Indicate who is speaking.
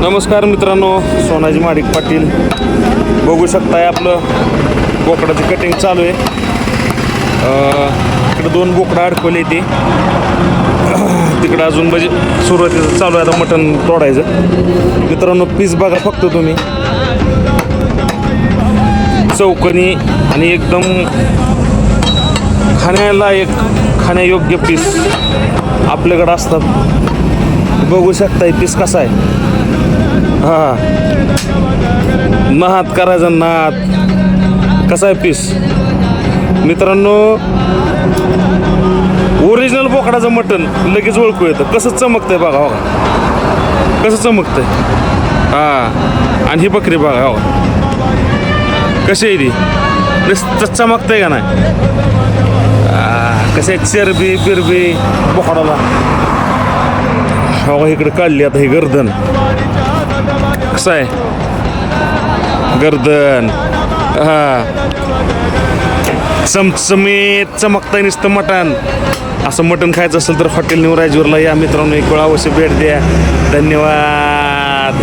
Speaker 1: नमस्कार मित्रांनो, सोनाजी माडिक पाटील बघू शकताय आपलं बोकडाची कटिंग चालू आहे. इकडे 2 बोकडं अडकवले ते तिकडं अजून म्हणजे सुरुवातीचं चालू आहे. आता मटण तोडायचं. मित्रांनो पीस बघा फक्त तुम्ही, चौकनी आणि एकदम खाण्यायोग्य पीस आपल्याकडं असतात. बघू शकताय पीस कसा आहे. हां, नाद करायचा नाद कसा आहे पीस. मित्रांनो ओरिजिनल बोकडाचं मटण लगेच ओळखू येतं. कसं चमकतंय बघा, हो कसं चमकतंय. हां, आणि ही बकरी बघा, हो कशी आहे ती, नुसतं चमकतंय का नाही. कसे चरबी बिरबी बोकडाला. हो इकडे काढली आता ही गर्दन. कसं आहे गर्दन. हां, चमचमीत चमकताय नुसतं मटण. असं मटण खायचं असेल तर हॉटेल न्यू राजवीरला या मित्रांनो, एक वेळा अवश्य भेट द्या. धन्यवाद.